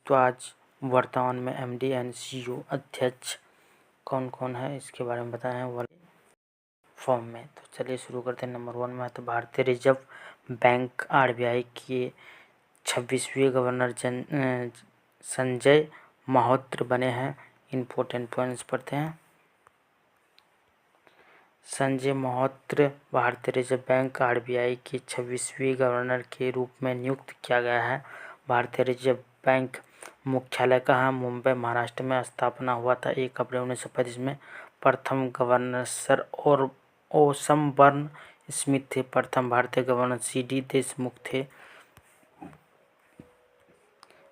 तो आज वर्तमान में एमडी एंड सीईओ अध्यक्ष कौन कौन है इसके बारे में बताए हैं फॉर्म में। तो चलिए शुरू करते हैं। नंबर 1 में है तो भारतीय रिजर्व बैंक आरबीआई के 26वें गवर्नर संजय मल्होत्रा बने हैं। इम्पोर्टेंट पॉइंट्स पढ़ते हैं। संजय मल्होत्रा भारतीय रिजर्व बैंक आरबीआई के 26वें गवर्नर के रूप में नियुक्त किया गया है। भारतीय रिजर्व बैंक मुख्यालय कहाँ? मुंबई महाराष्ट्र में स्थापना हुआ था 1 अप्रैल 1935 में। प्रथम गवर्नर सर और ओसबर्न स्मिथ थे। प्रथम भारतीय गवर्नर सीडी देशमुख थे।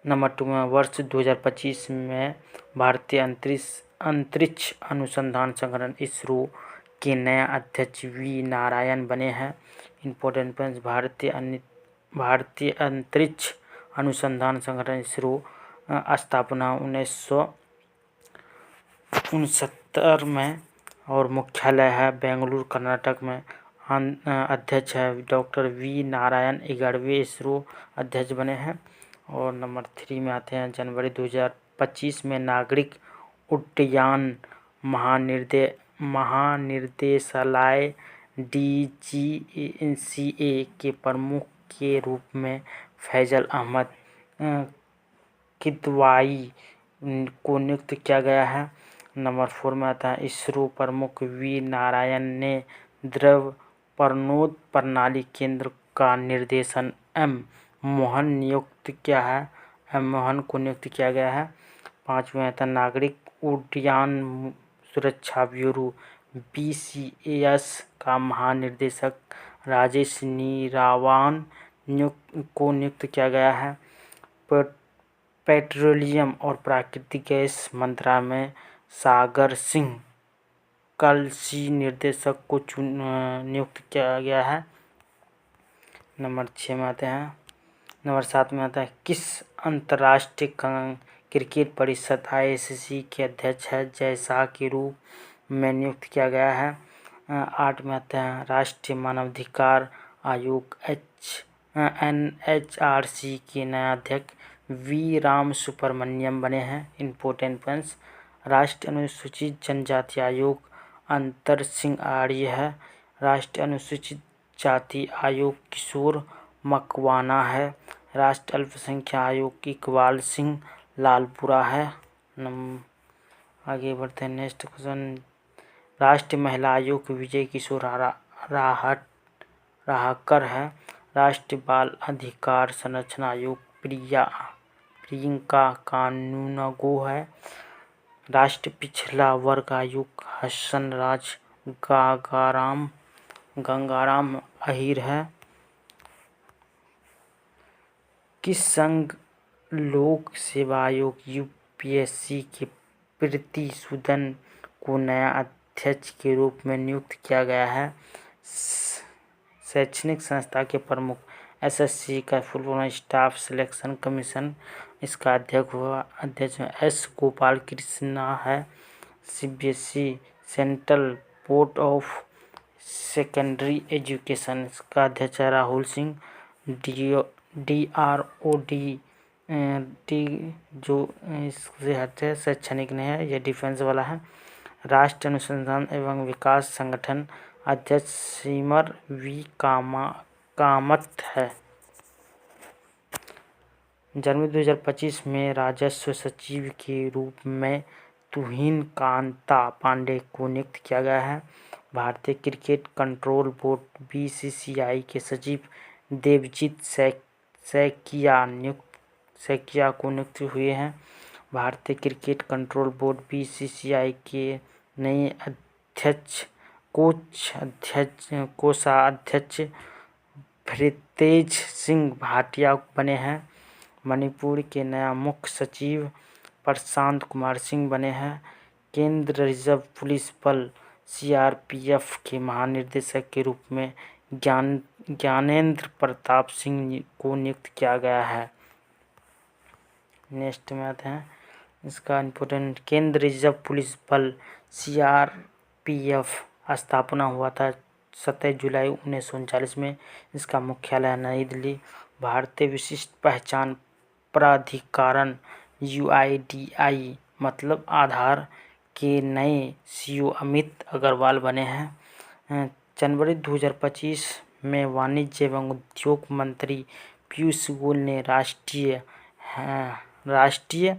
नंबर 2 में वर्ष 2025 में भारतीय अंतरिक्ष अनुसंधान संगठन इसरो के नए अध्यक्ष वी नारायण बने हैं। इम्पोर्टेंट पॉइंट्स भारतीय अंतरिक्ष अनुसंधान संगठन इसरो स्थापना 1969 में और मुख्यालय है बेंगलुरु कर्नाटक में। अध्यक्ष है डॉक्टर वी नारायण 11वें इसरो अध्यक्ष बने हैं। और नंबर 3 में आते हैं जनवरी 2025 में नागरिक उड्डयन महानिर्देशालय DGCA के प्रमुख के रूप में फैजल अहमद किदवाई को नियुक्त किया गया है। नंबर 4 में आता है इसरो प्रमुख वी नारायण ने द्रव प्रणोद प्रणाली केंद्र का निर्देशन एम मोहन को नियुक्त किया गया है। 5 में आता है नागरिक उड्डयन सुरक्षा ब्यूरो BCAS का महानिदेशक राजेश नीरावान को नियुक्त किया गया है। पेट्रोलियम और प्राकृतिक गैस मंत्रालय में सागर सिंह कलसी निदेशक को नियुक्त किया गया है। नंबर 6 में आते हैं। नंबर 7 में आता है किस अंतर्राष्ट्रीय क्रिकेट परिषद ICC के अध्यक्ष है जय शाह के रूप में नियुक्त किया गया है। 8 में आते हैं राष्ट्रीय मानवाधिकार आयोग NHRC के नए अध्यक्ष वी राम सुब्रमण्यम बने हैं। इम्पोर्टेंट पॉइंट्स राष्ट्रीय अनुसूचित जनजाति आयोग अंतर सिंह आर्य है। राष्ट्रीय अनुसूचित जाति आयोग किशोर मकवाना है। राष्ट्रीय अल्पसंख्यक आयोग इकबाल सिंह लालपुरा है। आगे बढ़ते हैं नेक्स्ट क्वेश्चन। राष्ट्रीय महिला आयोग विजय किशोर राहकर है। राष्ट्रीय बाल अधिकार संरक्षण आयोग प्रियंका कानूनगो है। राष्ट्रीय पिछड़ा वर्ग आयोग हसन राज गंगाराम अहीर है। किस संघ लोक सेवा आयोग UPSC के प्रीति सूदन को नया अध्यक्ष के रूप में नियुक्त किया गया है। शैक्षणिक संस्था के प्रमुख SSC का full form staff selection commission इसका अध्यक्ष S गोपाल कृष्णा है। CBSE central board of secondary education इसका अध्यक्ष है राहुल सिंह। DROD जो इससे हटते शैक्षणिक नहीं है, यह डिफेंस वाला है। राष्ट्रीय अनुसंधान एवं विकास संगठन अध्यक्ष सिमर वी कामत है। जनवरी 2025 में राजस्व सचिव के रूप में तुहिन कांता पांडे को नियुक्त किया गया है। भारतीय क्रिकेट कंट्रोल बोर्ड BCCI के सचिव देवजीत सैकिया को नियुक्त हुए हैं। भारतीय क्रिकेट कंट्रोल बोर्ड BCCI के नए कोषाध्यक्ष भृतेज सिंह भाटिया बने हैं। मणिपुर के नया मुख्य सचिव प्रशांत कुमार सिंह बने हैं। केंद्रीय रिजर्व पुलिस बल CRPF के महानिदेशक के रूप में ज्ञानेंद्र प्रताप सिंह को नियुक्त किया गया है। नेक्स्ट में आते हैं इसका इम्पोर्टेंट केंद्रीय रिजर्व पुलिस बल CRPF स्थापना हुआ था 27 जुलाई 1939 में। इसका मुख्यालय नई दिल्ली। भारतीय विशिष्ट पहचान प्राधिकरण UIDAI मतलब आधार के नए CEO अमित अग्रवाल बने हैं। जनवरी 2025 में वाणिज्य एवं उद्योग मंत्री पीयूष गोयल ने राष्ट्रीय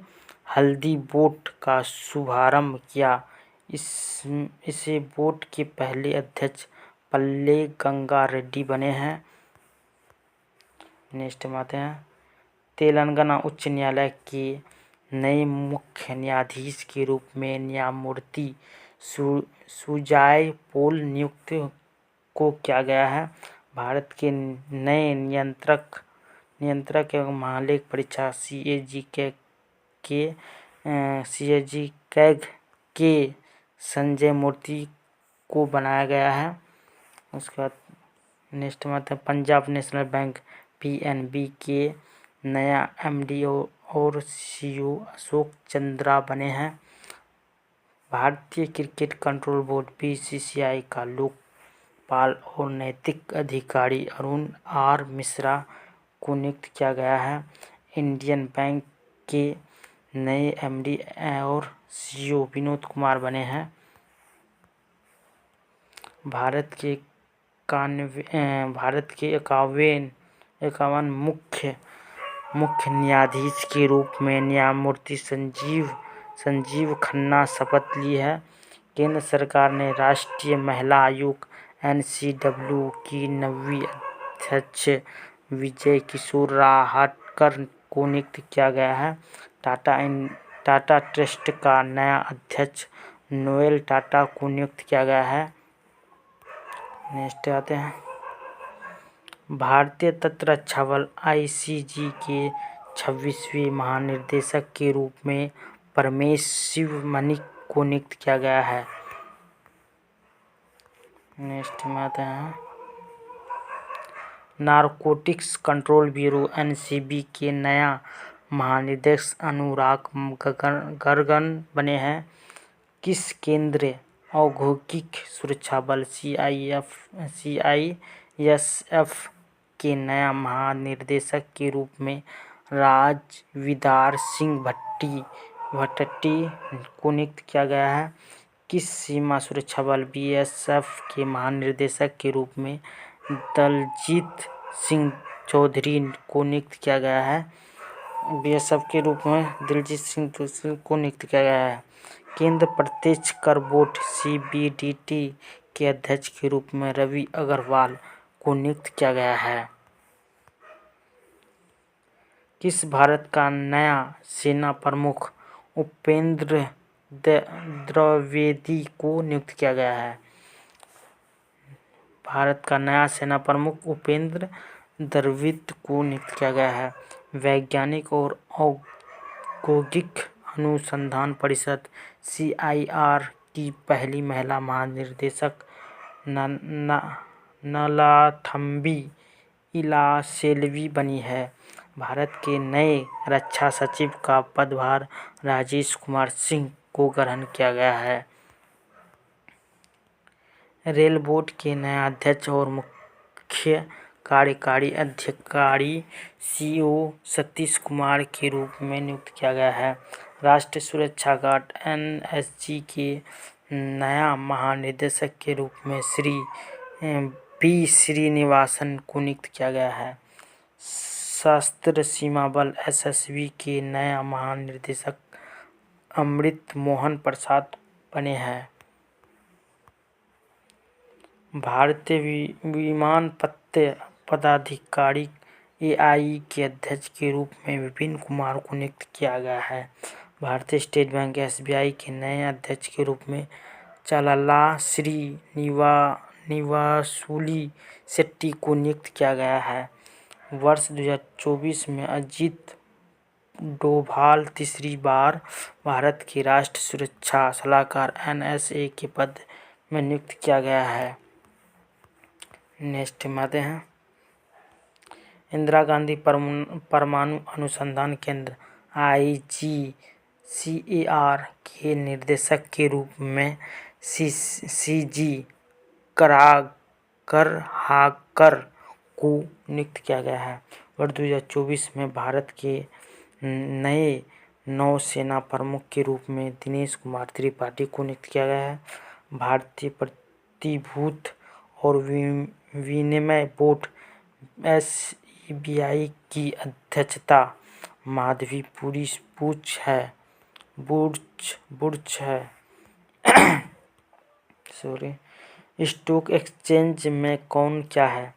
हल्दी बोर्ड का शुभारंभ किया। इसे बोर्ड के पहले अध्यक्ष पल्ले गंगा रेड्डी बने हैं। नेक्स्ट में आते हैं, तेलंगाना उच्च न्यायालय के नए मुख्य न्यायाधीश के रूप में न्यायमूर्ति सुजाय पोल नियुक्त को किया गया है। भारत के नए नियंत्रक एवं महालेख परीक्षा CAG के संजय मूर्ति को बनाया गया है। उसके बाद नेक्स्ट में आते हैं, पंजाब नेशनल बैंक PNB के नया MD और CEO अशोक चंद्रा बने हैं। भारतीय क्रिकेट कंट्रोल बोर्ड BCCI का लोकपाल और नैतिक अधिकारी अरुण R मिश्रा को नियुक्त किया गया है। इंडियन बैंक के नए MD और CEO विनोद कुमार बने हैं। भारत के 51 मुख्य न्यायाधीश के रूप में न्यायमूर्ति संजीव खन्ना शपथ ली है। केंद्र सरकार ने राष्ट्रीय महिला आयोग NCW की 9वीं अध्यक्ष विजय किशोर राहटकर को नियुक्त किया गया है। टाटा ट्रस्ट का नया अध्यक्ष नोएल टाटा को नियुक्त किया गया है। नेक्स्ट आते हैं, भारतीय तटरक्षा बल ICG के 26वें महानिदेशक के रूप में परमेश शिवमणि को नियुक्त किया गया है। नेक्स्ट में आते हैं, नारकोटिक्स कंट्रोल ब्यूरो NCB के नया महानिदेशक अनुराग गर्गन बने हैं। किस केंद्रीय औद्योगिक सुरक्षा बल CISF के नया महानिदेशक के रूप में राजविदार सिंह भट्टी को नियुक्त किया गया है। किस सीमा सुरक्षा बल BSF के महानिदेशक के रूप में दलजीत सिंह चौधरी को नियुक्त किया गया है। BSF के रूप में दलजीत सिंह को नियुक्त किया गया है। केंद्र प्रत्यक्ष कर बोर्ड CBDT के अध्यक्ष के रूप में रवि अग्रवाल को नियुक्त किया गया है। किस भारत का नया सेना प्रमुख उपेंद्र द्विवेदी को नियुक्त किया गया है। भारत का नया सेना प्रमुख उपेंद्र द्विवेदी को नियुक्त किया गया है। वैज्ञानिक और औद्योगिक अनुसंधान परिषद CIR की पहली महिला महानिदेशक नलाथम्बी इलासेल्वी बनी है। भारत के नए रक्षा सचिव का पदभार राजेश कुमार सिंह को ग्रहण किया गया है। रेल बोर्ड के नए अध्यक्ष और मुख्य कार्यकारी अधिकारी CEO सतीश कुमार के रूप में नियुक्त किया गया है। राष्ट्रीय सुरक्षा गार्ड NSG के नया महानिदेशक के रूप में श्री B श्रीनिवासन को नियुक्त किया गया है। सशस्त्र सीमा बल SSB के नया महानिदेशक अमृत मोहन प्रसाद बने हैं। भारतीय विमानपत्त पदाधिकारी AIA के अध्यक्ष के रूप में विपिन कुमार को नियुक्त किया गया है। भारतीय स्टेट बैंक SBI के नए अध्यक्ष के रूप में चालाला श्री निवासुली शेट्टी को नियुक्त किया गया है। वर्ष 2024 में अजीत डोभाल तीसरी बार भारत के राष्ट्रीय सुरक्षा सलाहकार NSA के पद में नियुक्त किया गया है। नेक्स्ट में आते हैं, इंदिरा गांधी परमाणु अनुसंधान केंद्र IGCAR के निर्देशक के रूप में CG करहाकर को नियुक्त किया गया है। वर्ष 2024 में भारत के नए नौसेना प्रमुख के रूप में दिनेश कुमार त्रिपाठी को नियुक्त किया गया है। भारतीय प्रतिभूति और विनिमय बोर्ड (SEBI) की अध्यक्षता माधवी बुर्च है। स्टॉक एक्सचेंज में कौन क्या है?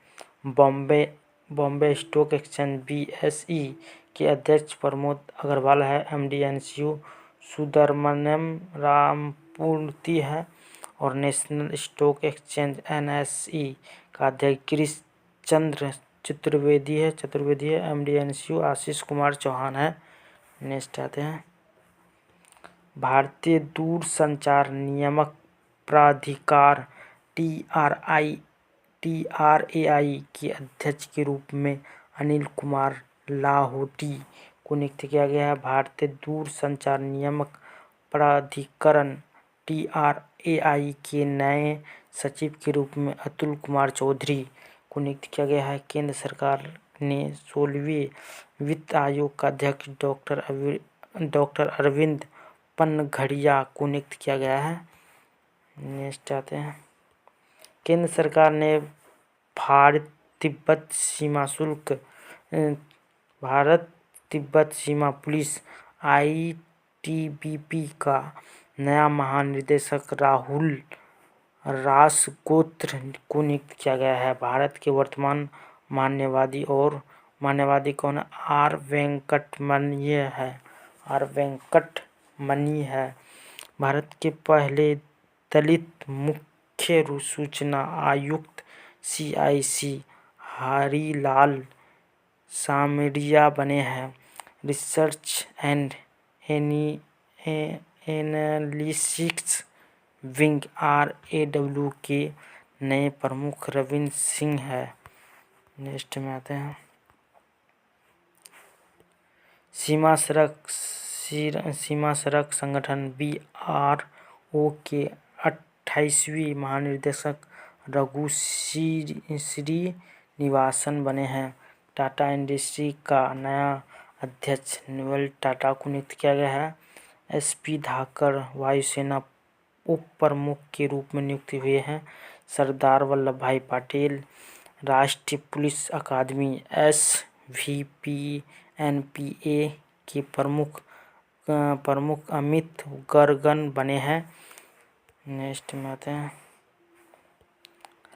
बॉम्बे स्टॉक एक्सचेंज (BSE) के अध्यक्ष प्रमोद अग्रवाल है। MD NCU सुब्रमण्यम राममूर्ति है और नेशनल स्टॉक एक्सचेंज NSE का अध्यक्ष गिरीश चंद्र चतुर्वेदी है। MD NCU आशीष कुमार चौहान है। नेक्स्ट आते हैं, भारतीय दूरसंचार नियामक प्राधिकार TRAI के अध्यक्ष के रूप में अनिल कुमार लाहोटी को नियुक्त किया गया है। भारतीय दूरसंचार नियामक प्राधिकरण TRAI के नए सचिव के रूप में अतुल कुमार चौधरी को नियुक्त किया गया है। केंद्र सरकार ने 16वें वित्त आयोग का अध्यक्ष डॉक्टर अरविंद पनघड़िया को नियुक्त किया गया है। नेक्स्ट आते हैं, केंद्र सरकार ने भारत तिब्बत सीमा पुलिस ITBP का नया महानिदेशक राहुल रासगोत्र को नियुक्त किया गया है। भारत के वर्तमान मान्यवादी कौन है? R वेंकटमणि है। भारत के पहले दलित मुख्य सूचना आयुक्त CIC हरिलाल सामरिया बने हैं। Research and analysis wing RAW के नए प्रमुख रविंद्र सिंह है। नेक्स्ट में आते हैं, सीमा सड़क संगठन BRO के 28वें महानिदेशक रघु श्रीनिवासन बने हैं। टाटा इंडस्ट्री का नया अध्यक्ष नोएल टाटा को नियुक्त किया गया है। SP धाकर वायुसेना उप प्रमुख के रूप में नियुक्त हुए हैं। सरदार वल्लभ भाई पटेल राष्ट्रीय पुलिस अकादमी SVPNPA के प्रमुख अमित गर्गन बने हैं। नेक्स्ट में आते हैं,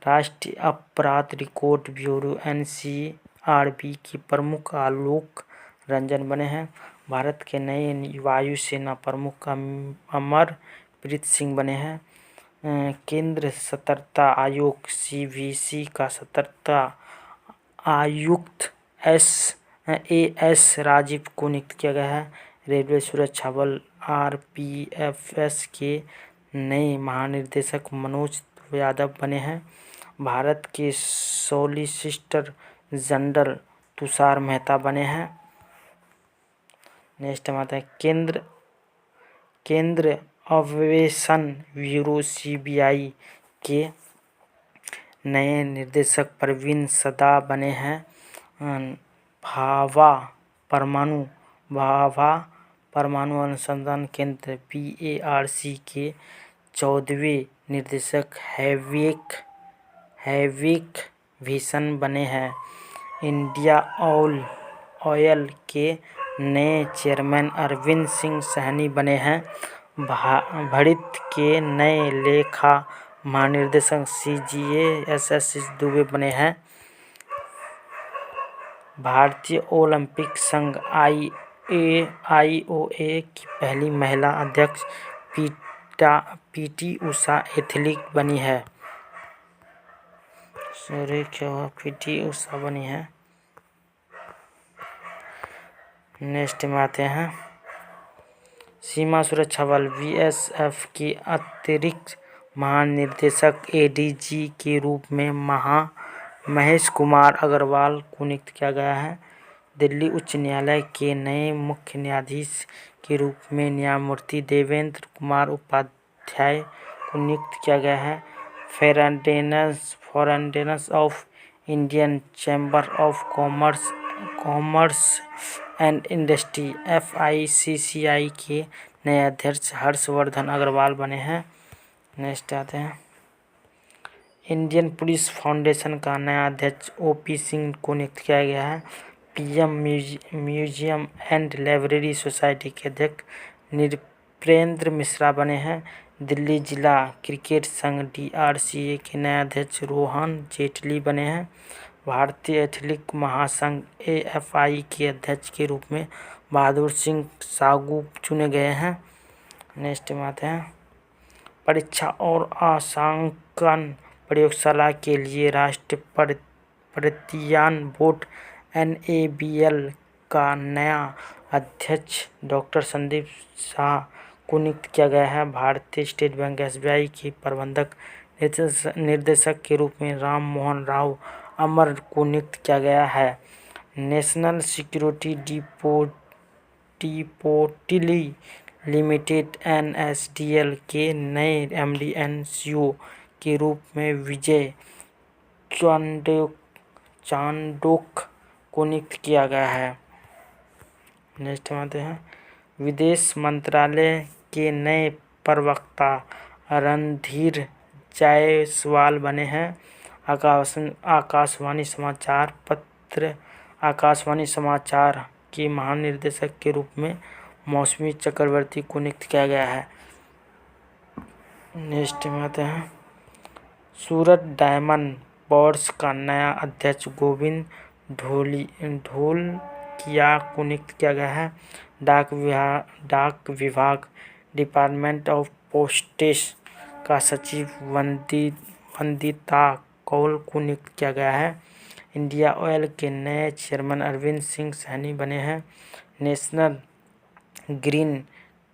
राष्ट्रीय अपराध रिकॉर्ड ब्यूरो NCRB के प्रमुख आलोक रंजन बने हैं। भारत के नए वायुसेना प्रमुख अमरप्रीत सिंह बने हैं। केंद्र सतर्कता आयोग CVC का सतर्कता आयुक्त AS राजीव को नियुक्त किया गया है। रेलवे सुरक्षा बल RPFS के नए महानिदेशक मनोज यादव बने हैं। भारत के सॉलिसिटर जनरल तुषार मेहता बने हैं। नेक्स्ट में आता है, केंद्र अन्वेषण ब्यूरो CBI के नए निदेशक प्रवीण सदा बने हैं। भाभा परमाणु अनुसंधान केंद्र PARC के 14वें निदेशक हैविक भीषण बने हैं। इंडिया ऑयल के नए चेयरमैन अरविंद सिंह सहनी बने हैं। भारत के नए लेखा महानिदेशक CGA दुबे बने हैं। भारतीय ओलंपिक संघ IOA की पहली महिला अध्यक्ष PT उषा एथलीट बनी है। PT उषा बनी है। नेक्स्ट में आते हैं, सीमा सुरक्षा बल BSF के अतिरिक्त महानिदेशक ADG के रूप में महेश कुमार अग्रवाल को नियुक्त किया गया है। दिल्ली उच्च न्यायालय के नए मुख्य न्यायाधीश के रूप में न्यायमूर्ति देवेंद्र कुमार उपाध्याय को नियुक्त किया गया है। Federation of Indian chamber of commerce and industry FICCI के नए अध्यक्ष हर्षवर्धन अग्रवाल बने हैं। नेक्स्ट आते हैं, इंडियन पुलिस फाउंडेशन का नया अध्यक्ष OP सिंह को नियुक्त किया गया है। PM museum and library society के अध्यक्ष नृपेंद्र मिश्रा बने हैं। दिल्ली जिला क्रिकेट संघ DRCA के नए अध्यक्ष रोहन जेटली बने हैं। भारतीय एथलेटिक महासंघ AFI के अध्यक्ष के रूप में बहादुर सिंह सागू चुने गए हैं। नेक्स्ट में आते हैं, परीक्षा और अंशांकन प्रयोगशाला के लिए राष्ट्रीय प्रतिज्ञान बोर्ड NABL का नया अध्यक्ष डॉक्टर संदीप शाह को नियुक्त किया गया है। भारतीय स्टेट बैंक SBI के प्रबंधक निर्देशक के रूप में राम मोहन राव अमर को नियुक्त किया गया है। National security depository limited NSDL के नए MD एंड CEO के रूप में विजय चांडोक को नियुक्त किया गया है। नेक्स्ट आते हैं, विदेश मंत्रालय के नए प्रवक्ता रणधीर जायसवाल बने हैं। आकाशवाणी समाचार के महानिदेशक के रूप में मौसमी चक्रवर्ती को नियुक्त किया गया है। नेक्स्ट में आते हैं, सूरत डायमंड बोर्ड्स का नया अध्यक्ष गोविंद ढोलकिया को नियुक्त किया गया है। डाक विभाग डिपार्टमेंट ऑफ पोस्टेज का सचिव वंदिता कौल को नियुक्त किया गया है। इंडिया ऑयल के नए चेयरमैन अरविंद सिंह सैनी बने हैं। नेशनल ग्रीन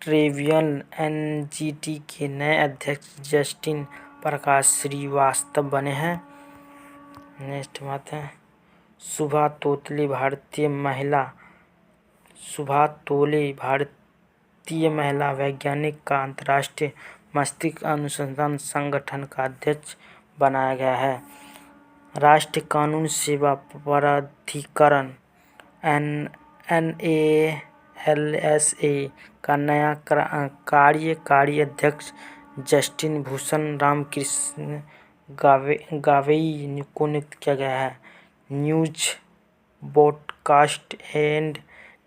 ट्रिब्यूनल NGT के नए अध्यक्ष जस्टिन प्रकाश श्रीवास्तव बने हैं। नेक्स्ट बात है, सुभा तोले भारतीय महिला वैज्ञानिक का अंतर्राष्ट्रीय मस्तिष्क अनुसंधान संगठन का अध्यक्ष बनाया गया है। राष्ट्रीय कानून सेवा प्राधिकरण NALSA का नया कार्यकारी अध्यक्ष जस्टिन भूषण रामकृष्ण गावेई को नियुक्त किया गया है। News broadcast and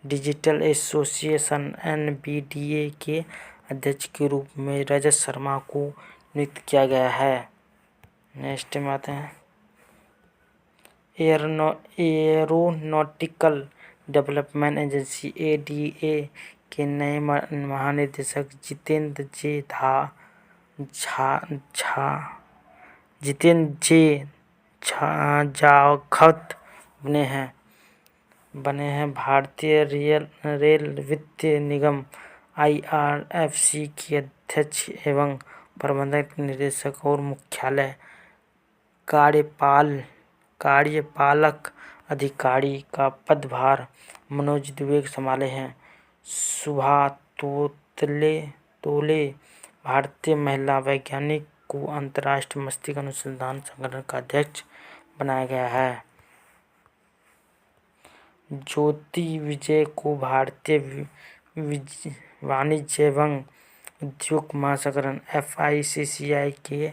digital association NBDA के अध्यक्ष के रूप में रजत शर्मा को नियुक्त किया गया है। नेक्स्ट में आते हैं, एरोनॉटिकल डेवलपमेंट एजेंसी ADA के नए महानिदेशक जितेंद्र जे जाखत बने हैं। भारतीय रेल वित्त निगम IRFC के अध्यक्ष एवं प्रबंधक निदेशक और मुख्यालय कार्यपालक अधिकारी का पदभार मनोज दुबे संभाले हैं। सुभा तोले भारतीय महिला वैज्ञानिक को अंतर्राष्ट्रीय मस्तिष्क अनुसंधान संगठन का अध्यक्ष बनाया गया है। ज्योति विजय को भारतीय वाणिज्य एवं उद्योग महासंगठन FICCI के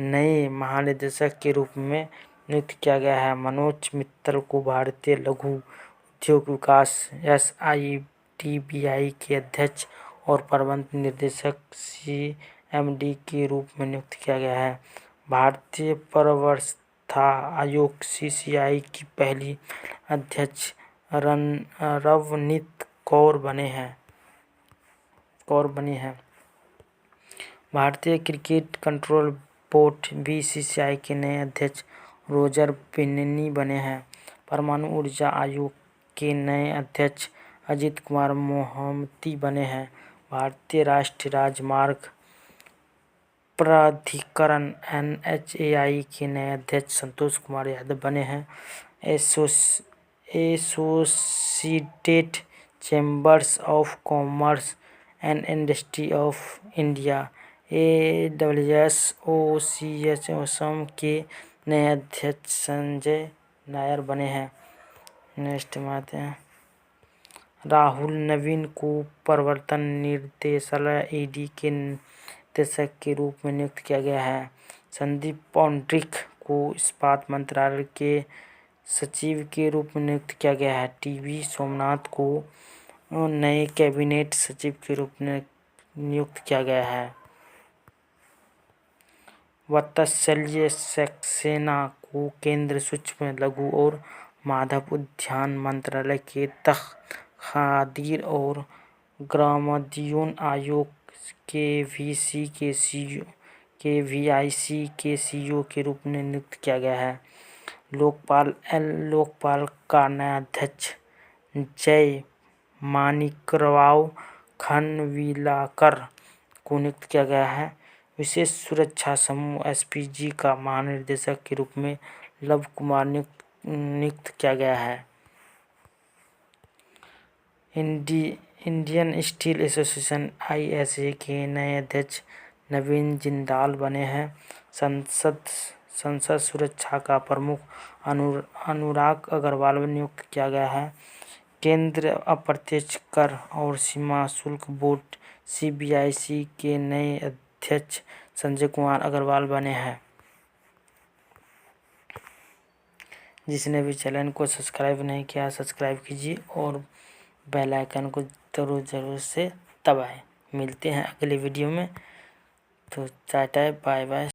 नए महानिदेशक के रूप में नियुक्त किया गया है। मनोज मित्तल को भारतीय लघु उद्योग विकास SITBI के अध्यक्ष और प्रबंध निदेशक CMD के रूप में नियुक्त किया गया है। भारतीय प्रवक्ता आयोग CCI की पहली अध्यक्ष रवनीत कौर बनी है। भारतीय क्रिकेट कंट्रोल बोर्ड BCCI के नए अध्यक्ष रोजर बेन्नी बने हैं। परमाणु ऊर्जा आयोग के नए अध्यक्ष अजीत कुमार मोहंती बने हैं। भारतीय राष्ट्रीय राजमार्ग प्राधिकरण NHAI के नए अध्यक्ष संतोष कुमार यादव बने हैं। Associated chambers of commerce and industry of India AWSOCHM के नए अध्यक्ष संजय नायर बने हैं। नेक्स्ट में आते हैं, राहुल नवीन को प्रवर्तन निर्देशालय ईडी के निदेशक के रूप में नियुक्त किया गया है। संदीप पौंड्रिक को इस्पात मंत्रालय के सचिव के रूप में नियुक्त किया गया है। टीवी सोमनाथ को नए कैबिनेट सचिव के रूप में नियुक्त किया गया है। वत्सल्य सक्सेना को केंद्रीय सूक्ष्म लघु और मध्यम उद्यम मंत्रालय के तहत खादी और ग्रामोद्योग आयोग केवीआईसी के सीईओ के रूप में नियुक्त किया गया है। लोकपाल का नया अध्यक्ष जय माणिकराव खनविलकर को नियुक्त किया गया है। विशेष सुरक्षा समूह एसपीजी का महानिदेशक के रूप में लव कुमार नियुक्त किया गया है। इंडियन स्टील एसोसिएशन आईएसए के नए अध्यक्ष नवीन जिंदाल बने हैं। संसद सुरक्षा का प्रमुख अनुराग अग्रवाल नियुक्त किया गया है। केंद्रीय अप्रत्यक्ष कर और सीमा शुल्क बोर्ड सीबीआईसी के नए अध्यक्ष संजय कुमार अग्रवाल बने हैं। जिसने भी चैनल को सब्सक्राइब नहीं किया सब्सक्राइब कीजिए और बेल आइकन को जरूर से दबाएं। मिलते हैं अगले वीडियो में। तो टाटा बाय बाय।